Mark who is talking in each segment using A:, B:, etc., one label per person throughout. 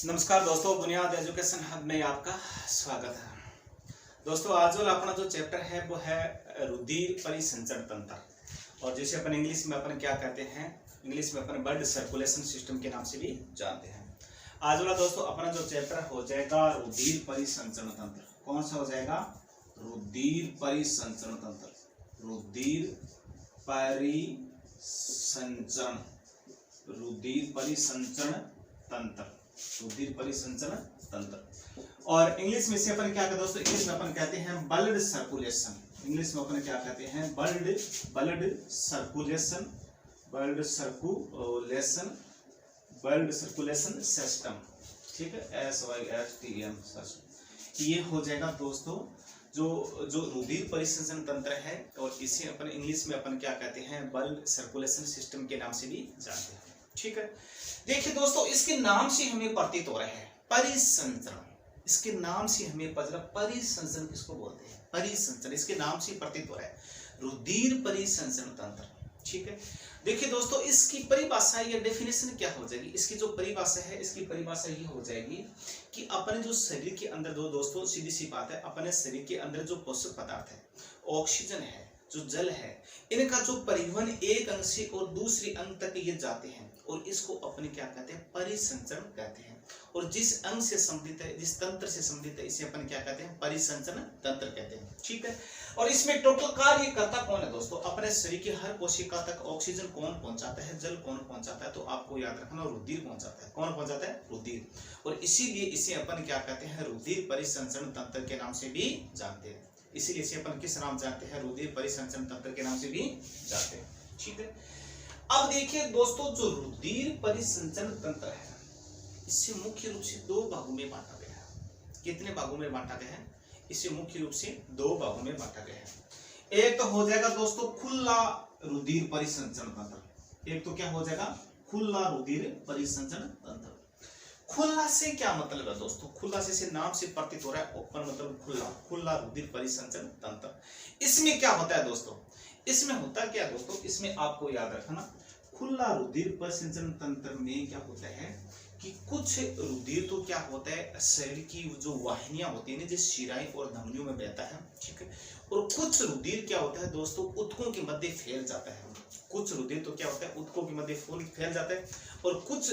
A: नमस्कार दोस्तों, बुनियाद एजुकेशन हब में आपका स्वागत है। दोस्तों, आज वाला अपना जो चैप्टर है वो है रुधिर परिसंचरण तंत्र, और जिसे अपन इंग्लिश में अपन क्या कहते हैं, इंग्लिश में अपन ब्लड सर्कुलेशन सिस्टम के नाम से भी जानते हैं। आज वाला दोस्तों अपना जो चैप्टर हो जाएगा रुधिर परिसंचरण तंत्र। कौन सा हो जाएगा? रुधिर परिसंचरण तंत्र। रुधिर परिसंचरण, रुधिर परिसंचरण तंत्र, रुधिर परिसंचरण तंत्र। और इंग्लिश में से अपन क्या कहते हैं दोस्तों? इंग्लिश में अपन कहते हैं ब्लड सर्कुलेशन। इंग्लिश में अपन क्या कहते हैं? Blood circulation, blood circulation, blood circulation system. ठीक है, SYSTM सिस्टम। ये हो जाएगा दोस्तों जो रुधिर परिसंचरण तंत्र है, और इसे अपन इंग्लिश में अपन क्या कहते हैं? ब्लड सर्कुलेशन सिस्टम के नाम से भी जानते हैं। ठीक है, देखिए दोस्तों, इसके नाम से हमें प्रतीत हो रहा है परिसंचरण। इसके नाम से हमें पता परिसंचरण किसको बोलते हैं? परिसंचरण, इसके नाम से प्रतीत हो रहा है रुधिर परिसंचरण तंत्र। ठीक है, देखिए दोस्तों, इसकी परिभाषा या डेफिनेशन क्या हो जाएगी? इसकी जो परिभाषा है, इसकी परिभाषा ये हो जाएगी कि अपने जो शरीर के अंदर दोस्तों सीधी सी बात है, अपने शरीर के अंदर जो पोषक पदार्थ है, ऑक्सीजन है, जो जल है, इनका जो परिवहन एक अंग से और दूसरे अंग तक ये जाते हैं, और इसको अपने क्या कहते हैं? परिसंचरण कहते हैं। और जिस अंग से संबंधित है, जिस तंत्र से संबंधित है, इसे अपन क्या कहते हैं? परिसंचरण तंत्र कहते हैं। ठीक है, और इसमें टोटल कार्य करता कौन है दोस्तों? अपने शरीर की हर कोशिका तक ऑक्सीजन कौन पहुंचाता है, जल कौन पहुंचाता है? तो आपको याद रखना, रुधिर पहुंचाता है। कौन पहुंचाता है? रुधिर। और इसीलिए इसे अपन क्या कहते हैं? रुधिर परिसंचरण तंत्र के नाम से भी जानते हैं। इसीलिए इसे अपन किस नाम जानते हैं? रुधिर परिसंचरण तंत्र के नाम से भी जानते हैं। ठीक है, अब देखिए दोस्तों, जो रुधिर परिसंचरण तंत्र है, इसे मुख्य रूप से दो भागों में बांटा गया है। कितने भागों में बांटा गया है? इसे मुख्य रूप से दो भागों में बांटा गया है। एक तो हो जाएगा दोस्तों खुला रुधिर परिसंचरण तंत्र। एक तो क्या हो जाएगा? खुला रुधिर परिसंचरण तंत्र। खुला से क्या मतलब है दोस्तों? खुला से नाम से प्रतीत हो रहा है ओपन, मतलब खुला, खुला रुधिर परिसंचरण तंत्र। इसमें क्या होता है दोस्तों? इसमें होता क्या दोस्तों? इसमें आपको याद रखना, खुला रुधिर परिसंचरण तंत्र में क्या होता है कि कुछ रुधिर तो क्या होता है, शरीर की जो वाहिनियां होती है ना, जो शिराएं और धमनियों में बहता है। ठीक है, और कुछ रुधिर क्या होता है दोस्तों? ऊतकों के मध्य फैल जाता है। कुछ रुधिर तो क्या होता है? ऊतकों के मध्य फैल जाता है। और कुछ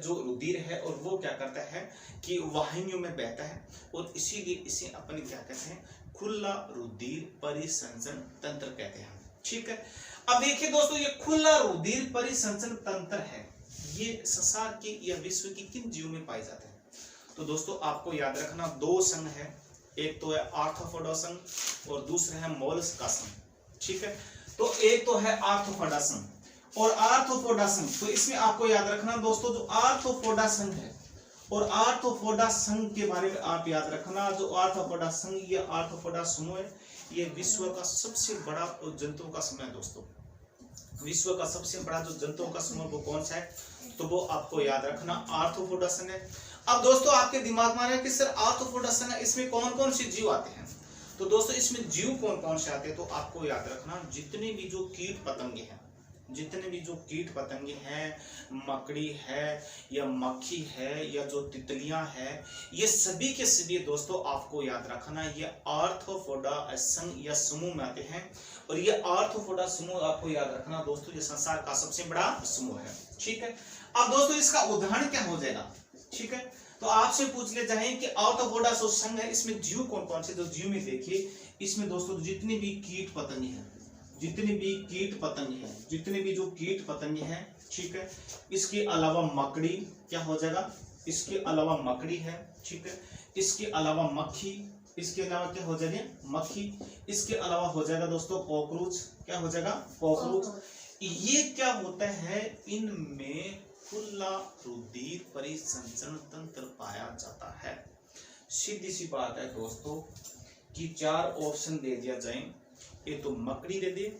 A: जो रुधिर है, और वो क्या करता है कि वाहिनियों में बहता है, और इसीलिए इसे अपन क्या कहते हैं? खुला रुधिर परिसंचरण तंत्र कहते हैं। ठीक है, अब देखिए दोस्तों, ये खुला रुधिर परिसंचरण तंत्र है, ये संसार के या विश्व की किन जीवों में पाए जाते हैं? तो दोस्तों आपको याद रखना, दो संघ है, एक तो है आर्थ्रोपोडा संघ और दूसरा है मोलस्का संघ। ठीक है, तो एक तो है आर्थ्रोपोडा संघ और आर्थ्रोपोडा संघ। तो इसमें आपको याद रखना दोस्तों, जो आर्थ्रोपोडा संघ है और आर्थ्रोपोडा संघ के बारे में आप याद रखना, जो आर्थ्रोपोडा संघ या आर्थ्रोपोडा समूह है, ये विश्व का सबसे बड़ा जंतुओं का समूह है दोस्तों। विश्व का सबसे बड़ा जो जंतुओं का समूह वो कौन सा है? तो वो आपको याद रखना आर्थ्रोपोडा संघ है। अब दोस्तों आपके दिमाग में आ रहा है कि सर आर्थ्रोपोडा संघ है, इसमें कौन कौन से जीव आते हैं? तो दोस्तों इसमें जीव कौन कौन से आते हैं? तो आपको याद रखना, जितने भी जो कीट पतंगे हैं, जितने भी जो कीट पतंगे हैं, मकड़ी है या मक्खी है या जो तितलियां हैं, ये सभी के सभी दोस्तों आपको याद रखना, ये आर्थ्रोपोडा संघ या समूह में आते हैं। और ये आर्थ्रोपोडा समूह आपको याद रखना दोस्तों, ये संसार का सबसे बड़ा समूह है। ठीक है, अब दोस्तों इसका उदाहरण क्या हो जाएगा? ठीक है, तो आपसे पूछ ले जाए कि आर्थ्रोपोडा संघ है, इसमें जीव कौन कौन से? तो जीव में देखिए, इसमें दोस्तों जितने भी कीट पतंगे हैं, जितने भी कीट पतंग हैं, जितने भी जो कीट पतंगे हैं, ठीक है, इसके अलावा मकड़ी क्या हो जाएगा? इसके अलावा मकड़ी है। ठीक है, इसके अलावा मक्खी, इसके अलावा क्या हो जाएगा? मक्खी। इसके अलावा हो जाएगा दोस्तों कॉकरोच। क्या हो जाएगा? कॉकरोच। ये क्या होता है? इनमें खुला रुधिर परिसंचरण तंत्र पाया जाता है। सीधी सी बात है दोस्तों कि चार ऑप्शन दे दिया जाए, एक तो मकड़ी दे दे,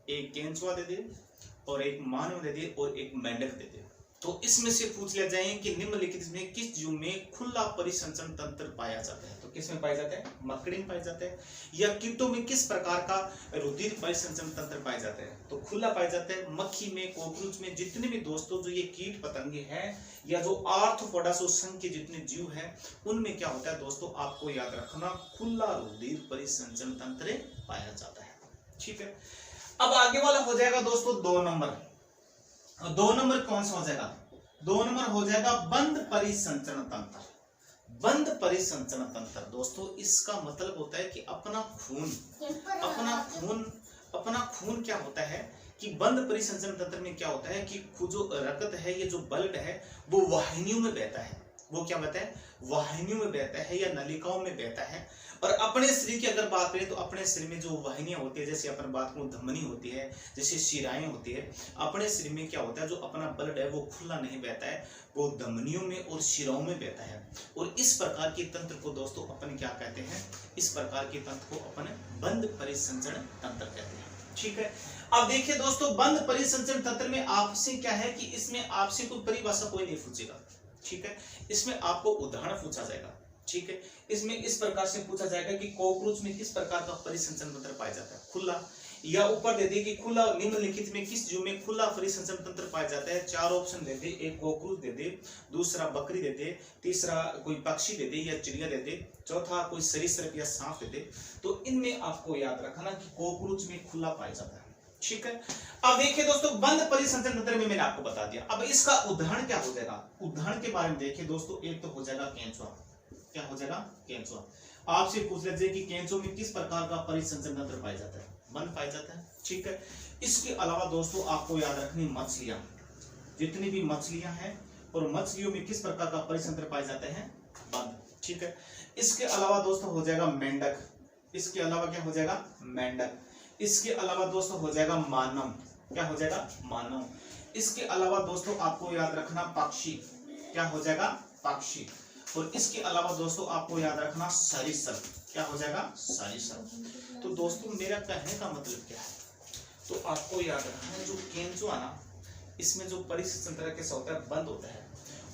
A: एक केंचुआ दे दे, और एक मानव दे दे, और एक मेंढक दे दे। तो इसमें से पूछ लिया जाए कि निम्नलिखित में किस जीव में खुला परिसंचरण तंत्र पाया जाता है। तो किस में पाया जाता है? मकड़ी में पाया जाता है। या कीटों में किस प्रकार का रुधिर परिसंचरण तंत्र पाया जाता है? तो खुला पाया जाता है। मक्खी में, कॉकरोच में, जितने भी दोस्तों जो ये कीट पतंगे हैं या जो आर्थ्रोपोडा संघ के जितने जीव हैं उनमें क्या होता है दोस्तों, आपको याद रखना, खुला रुधिर परिसंचरण तंत्र पाया जाता है। ठीक है, अब आगे वाला हो जाएगा दोस्तों 2 नंबर। 2 नंबर कौन सा हो जाएगा? 2 नंबर हो जाएगा बंद परिसंचरण तंत्र। बंद परिसंचरण तंत्र दोस्तों, इसका मतलब होता है कि अपना खून क्या होता है कि बंद परिसंचरण तंत्र में क्या होता है कि जो रक्त है, ये जो ब्लड है वो वाहिनियों में बहता है। वो क्या बहता है? वाहिनियों में बहता है या नलिकाओं में बहता है। और अपने शरीर की अगर बात करें तो अपने शरीर में जो वाहिनियां होती है, जैसे अपन बात करूं धमनी होती है, जैसे शिराएं होती है, अपने शरीर में क्या होता है, जो अपना ब्लड है वो खुला नहीं बहता है, वो धमनियों में और शिराओं में बहता है। और इस प्रकार के तंत्र को दोस्तों अपन क्या कहते हैं? इस प्रकार के तंत्र को अपन बंद परिसंचरण तंत्र कहते हैं। ठीक है, अब देखिए दोस्तों, बंद परिसंचरण तंत्र में आपसे क्या है कि इसमें आपसे कोई परिभाषा कोई नहीं पूछेगा। ठीक है, इसमें आपको उदाहरण पूछा जाएगा। ठीक है, इसमें इस प्रकार से पूछा जाएगा कि कॉकरोच में किस प्रकार का परिसंचरण तंत्र पाया जाता है? खुला। या ऊपर दे दे कि खुला, निम्नलिखित में किस जीव में खुला परिसंचरण तंत्र पाया जाता है? 4 ऑप्शन दे दे, एक कॉकरोच दे दे, दूसरा बकरी दे दे, तीसरा कोई पक्षी दे दे या चिड़िया दे दे, चौथा कोई सरीसृप या सांप दे दे। तो इनमें आपको याद रखना कि कॉकरोच में खुला पाया जाता है। ठीक है, अब देखिए दोस्तों, बंद परिसंचरण तंत्र में मैंने आपको बता दिया। अब इसका उदाहरण क्या हो जाएगा? उदाहरण के बारे में देखिए दोस्तों, एक तो हो जाएगा केंचुआ। क्या हो जाएगा? केंचुआ। आपसे पूछ लीजिए कि केंचुआ में किस प्रकार का परिसंचरण तंत्र पाया जाता है? बंद पाया जाता है। ठीक है, इसके अलावा दोस्तों आपको याद रखनी, मछलियां, जितनी भी मछलियां हैं और मछलियों में किस प्रकार का परिसंचरण पाया जाता है? बंद। ठीक है, इसके अलावा दोस्तों हो जाएगा मेंढक। इसके अलावा क्या हो जाएगा? मेंढक। इसके अलावा दोस्तों हो जाएगा मानव। क्या हो जाएगा? मानव। इसके अलावा दोस्तों आपको याद रखना पक्षी। क्या हो जाएगा? पक्षी। और इसके अलावा दोस्तों आपको याद रखना सरीसृप। क्या हो जाएगा? सरीसृप। तो दोस्तों मेरा कहने का मतलब क्या है, तो आपको याद रखना है जो केंचुआ ना, इसमें जो परिसंचरण तंत्र कैसा होता है? बंद होता है।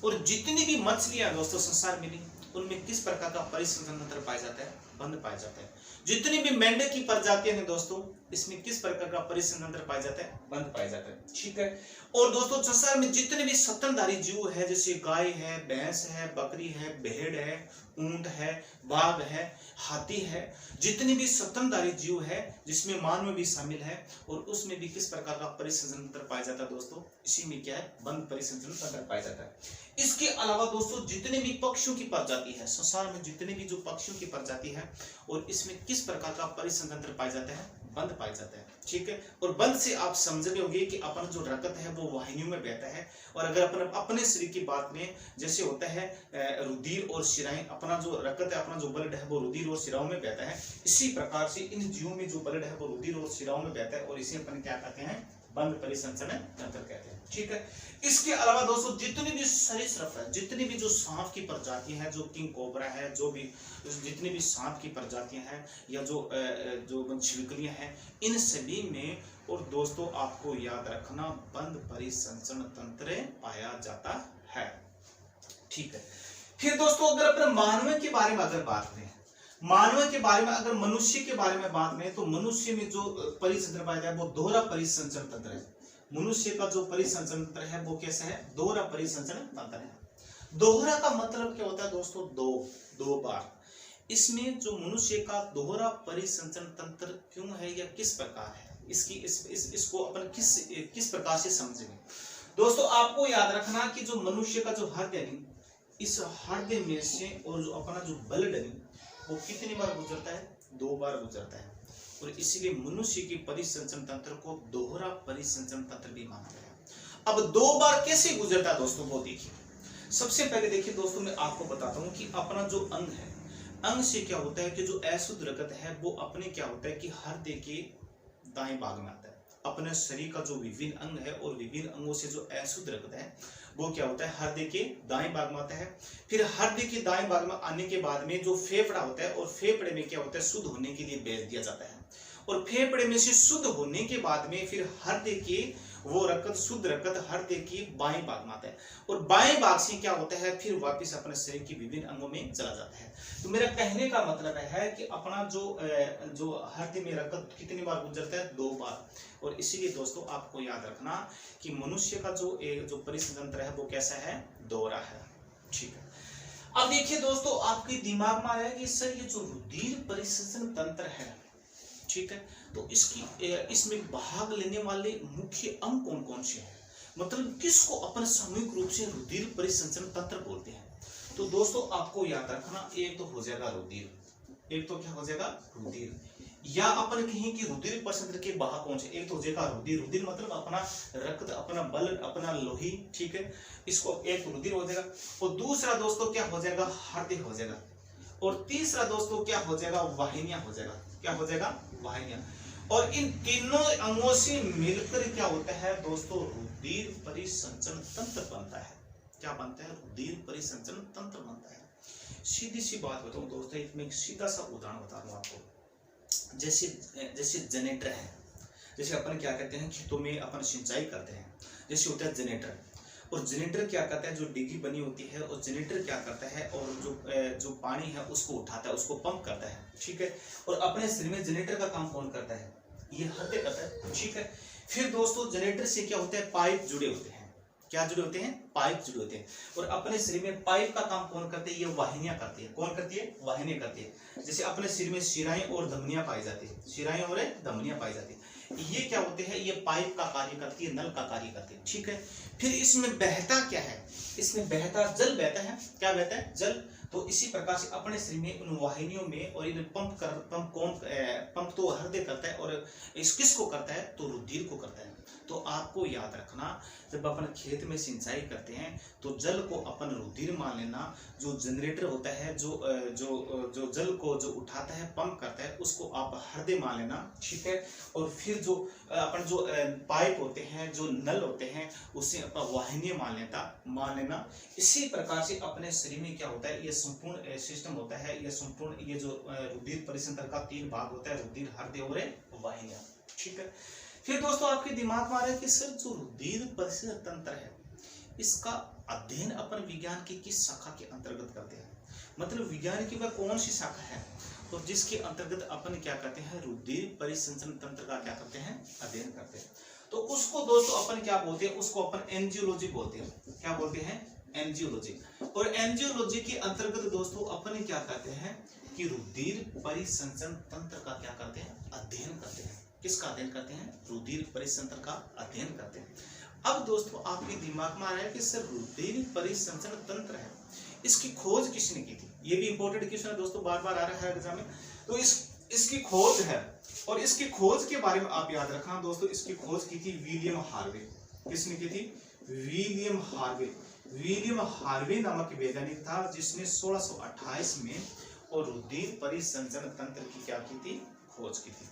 A: और जितनी भी मछलियां दोस्तों संसार में उनमें किस प्रकार का परिसंचरण तंत्र पाया जाता है? बंद पाया जाता है। जितनी भी मेंढक की प्रजातियां हैं दोस्तों, इसमें किस प्रकार का परिसंचरण तंत्र पाया जाता है? बंद पाया जाता है। ठीक है, और दोस्तों संसार में जितने भी स्तनधारी जीव है, जैसे गाय है, भैंस है, बकरी है, भेड़ है, ऊंट है, बाघ है, हाथी है, जितने भी स्तनधारी जीव है जिसमें मानव भी शामिल है, और उसमें भी किस प्रकार का परिसंचरण तंत्र पाया जाता है दोस्तों? इसी में क्या है? बंद परिसंचरण तंत्र पाया जाता है। इसके अलावा दोस्तों जितने भी पक्षियों की प्रजाति है, संसार में जितने भी जो पक्षियों की प्रजाति है, और इसमें किस प्रकार का परिसंचरण तंत्र पाया जाता है? बंद पाया जाता है। ठीक है, और बंद से आप समझ रहे होंगे कि अपन जो रक्त है वो वाहिनियों में बहता है। और अगर अपन अपने शरीर की बात में, जैसे होता है रुधिर और शिराएं, अपना जो रक्त है, अपना जो ब्लड है वो रुधिर और शिराओं में बहता है, इसी प्रकार से इन जीवों में जो ब्लड है वो रुधिर और शिराओं में बहता है, और इसे अपन क्या कहते हैं? बंद परिसंचरण तंत्र कहते हैं। ठीक है, इसके अलावा दोस्तों जितनी भी सरीसृप है, जितनी भी जो सांप की प्रजातियां हैं, जो किंग कोबरा है, जो भी जितनी भी सांप की प्रजातियां हैं, या जो छिपकलियां हैं, इन सभी में, और दोस्तों आपको याद रखना, बंद परिसंचरण तंत्र पाया जाता है। ठीक है, फिर दोस्तों अगर अपन मानव के बारे में अगर बात करें, मानव के बारे में, अगर मनुष्य के बारे में बात करें, तो मनुष्य में जो परिसंचरण पाया जाए वो दोहरा परिसंचरण तंत्र है। मनुष्य का जो परिसंचरण तंत्र है वो कैसा है? दोहरा परिसंचरण तंत्र है। दोहरा का मतलब क्या होता है दोस्तों? दो बार। इसमें जो मनुष्य का दोहरा परिसंचरण तंत्र क्यों है या किस प्रकार है, इसको अपन किस प्रकार से समझेंगे? दोस्तों आपको याद रखना कि जो मनुष्य का जो हृदय है, इस हृदय में से और जो अपना जो ब्लड है वो कितनी बार गुजरता है? 2 बार गुजरता है। और इसीलिए मनुष्य की परिसंचरण तंत्र को दोहरा परिसंचरण तंत्र भी माना गया। अब 2 बार कैसे गुजरता है दोस्तों, वो देखिए। सबसे पहले देखिए दोस्तों, मैं आपको बताता हूँ कि अपना जो अंग है, अंग से क्या होता है कि जो अशुद्ध रक्त है वो अपने क्या होता है कि हृदय के दाएं भाग में आता है। अपने शरीर का जो विभिन्न अंग है और विभिन्न अंगों से जो अशुद्ध रक्त है वो क्या होता है? हृदय के दाएं भाग में आता है। फिर हृदय के दाएं भाग में आने के बाद में जो फेफड़ा होता है, और फेफड़े में क्या होता है? शुद्ध होने के लिए भेज दिया जाता है। और फेफड़े में से शुद्ध होने के बाद में फिर हृदय के वो रक्त शुद्ध रक्त हृदय की बाएं भाग में आता है और बाएं भाग से क्या होता है फिर वापस अपने शरीर के विभिन्न अंगों में चला जाता है। तो मेरा कहने का मतलब है कि अपना जो हृदय में रक्त कितनी बार गुजरता है, 2 बार। और इसीलिए दोस्तों आपको याद रखना कि मनुष्य का जो परिसंचरण तंत्र है वो कैसा है, दोहरा है। ठीक है, अब देखिए दोस्तों आपके दिमाग में आया कि सर ये जो रुधिर परिसंचरण तंत्र है, ठीक है, तो इसमें भाग लेने वाले मुख्य अंग कौन कौन से हैं, मतलब किसको अपन सामूहिक रूप से रुधिर परिसंचरण तंत्र बोलते हैं। तो दोस्तों आपको याद रखना, एक तो हो जाएगा रुधिर, एक तो क्या हो जाएगा रुधिर, या अपन कहें कि रुधिर परिसंचरण के भाग कौन से, एक तो हो जाएगा रुधिर मतलब अपना रक्त, अपना बल, अपना लोही, ठीक है, इसको एक रुधिर हो जाएगा। और दूसरा दोस्तों क्या हो जाएगा, हृदय हो जाएगा। और तीसरा दोस्तों क्या हो जाएगा, वाहिनियां हो जाएगा। क्या हो जाएगा, वाहिनियां। और इन तीनों अंगों से मिलकर क्या होता है दोस्तों, रुधिर परिसंचरण तंत्र बनता है। क्या बनता है, रुधिर परिसंचरण तंत्र बनता है। सीधी सी बात बताऊं दोस्तों, इसमें एक सीधा सा उदाहरण बता दूं आपको। जैसे जनरेटर है, जैसे अपन क्या कहते हैं खेतों में अपन सिंचाई करते हैं, जैसे होता है जनरेटर। और जनरेटर क्या करता है, जो डिग्गी बनी होती है, और जनरेटर क्या करता है, और जो पानी है उसको उठाता है, उसको पंप करता है, ठीक है। और अपने शरीर में जनरेटर का काम कौन करता है, ये हृदय करता है, ठीक है। फिर दोस्तों जनरेटर से क्या होता है, पाइप जुड़े होते हैं। क्या जुड़े होते हैं, पाइप जुड़े होते हैं। और अपने शरीर में पाइप का काम कौन करते हैं, ये वाहिनियां करती है। कौन करती है, वाहिनियां करती है। जैसे अपने शरीर में शिराएं और धमनियां पाई जाती है, शिराएं और धमनियां पाई जाती है। ये क्या होते हैं, ये पाइप का कार्य करती है, नल का कार्य करती है, ठीक है। फिर इसमें बहता क्या है, इसमें बहता जल बहता है। क्या बहता है, जल। तो इसी प्रकार से अपने शरीर में उन वाहिनियों में और इन पंप तो हृदय करता है, और इस किसको करता है, तो रुधिर को करता है। तो आपको याद रखना, जब अपन खेत में सिंचाई करते हैं तो जल को अपन रुधिर मान लेना। जो जनरेटर होता है, जो जल को जो उठाता है, पंप करता है, उसको आप हृदय मान लेना, ठीक है। और फिर जो पाइप होते हैं, जो नल होते हैं, उसे अपना वाहिनी मान लेना। इसी प्रकार से अपने शरीर में क्या होता है, ये संपूर्ण सिस्टम होता है, ये संपूर्ण ये जो रुधिर परिसंचरण का 3 भाग होता है, रुधिर, हृदय और वाहिनियां, ठीक है। फिर दोस्तों आपके दिमाग में आ रहा है कि सर जो रुधिर परिसंचरण तंत्र है, इसका अध्ययन अपन विज्ञान की किस शाखा के अंतर्गत करते हैं, मतलब विज्ञान की वह कौन सी शाखा है, तो जिसके अंतर्गत अपन क्या करते हैं, रुधिर परिसंचरण तंत्र का क्या करते हैं, अध्ययन करते हैं। तो उसको दोस्तों अपन क्या बोलते हैं, उसको अपन एंजियोलॉजी बोलते हैं। क्या बोलते हैं, एंजियोलॉजी। और एंजियोलॉजी के अंतर्गत दोस्तों अपन क्या करते हैं कि रुधिर परिसंचरण तंत्र का क्या करते हैं, अध्ययन करते हैं। किसका अध्ययन करते हैं, रुधिर परिसंचरण का अध्ययन करते हैं। अब दोस्तों आपके दिमाग में आ रहा है कि सर रुधिर परिसंचरण तंत्र है, इसकी खोज किसने की थी। ये भी इंपॉर्टेंट क्वेश्चन है दोस्तों, बार बार आ रहा है एग्जाम में। तो इसकी खोज है, और इसकी खोज के बारे में आप याद रखना दोस्तों, इसकी खोज की थी विलियम हार्वे। किसने की थी, विलियम हार्वे। विलियम हार्वे नामक वैज्ञानिक था जिसने 1628 में और रुधिर परिसंचरण तंत्र की क्या की थी, खोज की थी।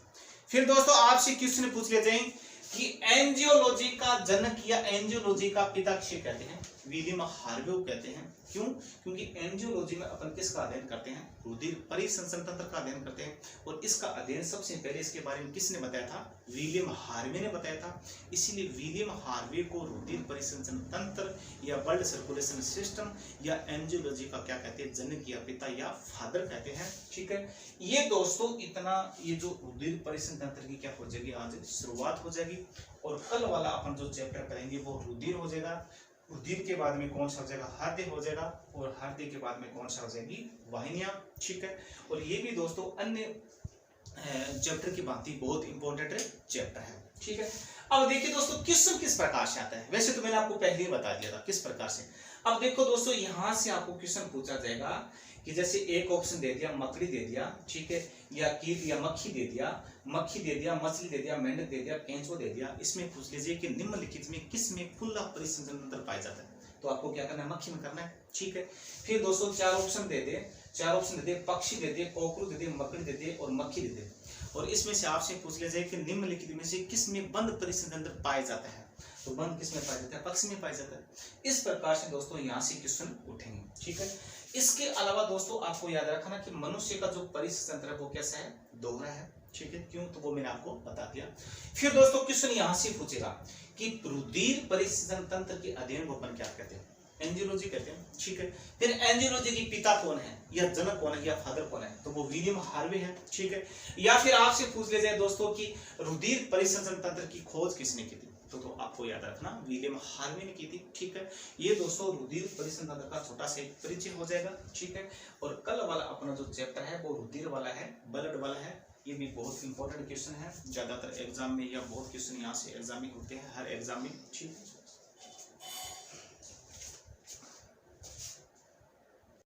A: फिर दोस्तों आपसे क्वेश्चन पूछ लेते हैं कि एंजियोलॉजी का जनक या एंजियोलॉजी का पिता किसे कहते हैं, विलियम हार्वे को कहते हैं। क्यों, क्योंकि एंजियोलॉजी में अपन किसका अध्ययन करते हैं, रुधिर परिसंचरण तंत्र का अध्ययन करते हैं। और इसका अध्ययन सबसे पहले इसके बारे में किसने बताया था, विलियम हार्वे ने बताया था। इसीलिए विलियम हार्वे को रुधिर परिसंचरण तंत्र या ब्लड सर्कुलेशन सिस्टम या एंजियोलॉजी का क्या कहते हैं, जनक या पिता या फादर कहते हैं, ठीक है। ये दोस्तों इतना, ये जो रुधिर परिसंचरण तंत्र की क्या हो जाएगी, आज शुरुआत हो जाएगी। और कल वाला अपन जो चैप्टर करेंगे वो रुधिर हो जाएगा। रुधिर के बाद में कौन सा हो जाएगा, हृदय हो जाएगा। और हृदय के बाद में कौन सा हो जाएगी, वाहिनियां, ठीक है। और ये भी दोस्तों अन्य चैप्टर की भांति बहुत इंपॉर्टेंट चैप्टर है, ठीक है। अब देखिए दोस्तों क्वेश्चन किस प्रकार से आता है, वैसे तो मैंने आपको पहले ही बता दिया था किस प्रकार से। अब देखो दोस्तों यहाँ से आपको क्वेश्चन पूछा जाएगा कि जैसे एक ऑप्शन दे दिया, मकड़ी दे दिया, ठीक है, या कीट या मक्खी दे दिया, मछली दे दिया, मेंढक दे दिया, केंचुआ दे दिया। इसमें पूछ लीजिए कि निम्नलिखित में किस में खुला परिसंचरण तंत्र पाया जाता है, तो आपको क्या करना है, मक्खी में करना है, ठीक है। फिर दोस्तों 4 ऑप्शन दे दे, पक्षी दे दे, कोकरू दे दे, मकड़ी दे दे और मक्खी दे दे। और इसमें से आपसे पूछ लिया जाए कि निम्नलिखित में से किस में बंद परिसंचरण तंत्र पाया जाता है, तो बंद किस में पाया जाता है, पक्षी में पाया जाता है। इस प्रकार से दोस्तों यहाँ से क्वेश्चन उठेंगे, ठीक है। इसके अलावा दोस्तों आपको याद रखना कि मनुष्य का जो परिसंचरण तंत्र है वो कैसा है, दोहरा है, ठीक है, क्यों, तो वो मैंने आपको बता दिया। फिर दोस्तों क्वेश्चन यहां से पूछेगा कि रुधिर परिसंचरण तंत्र के अध्ययन को अपन क्या कहते हैं, एंजियोलॉजी कहते हैं, ठीक है। फिर एंजियोलॉजी की पिता कौन है या जनक कौन है या फादर कौन है, तो वो विलियम हार्वे है, ठीक है। या फिर आपसे पूछ ले जाए दोस्तों कि रुधिर परिसंचरण तंत्र की खोज किसने की थी, तो आपको याद रखना विलियम हार्वे ने की थी, ठीक है। ये दोस्तों रुधिर परिसंचरण तंत्र का छोटा सा परिचय हो जाएगा, ठीक है। और कल वाला अपना जो चैप्टर है वो रुधिर वाला है, ब्लड वाला है। ये भी बहुत इंपॉर्टेंट क्वेश्चन है, ज्यादातर एग्जाम में या बहुत क्वेश्चन यहाँ से एग्जाम में होते हैं, हर एग्जाम में, ठीक है।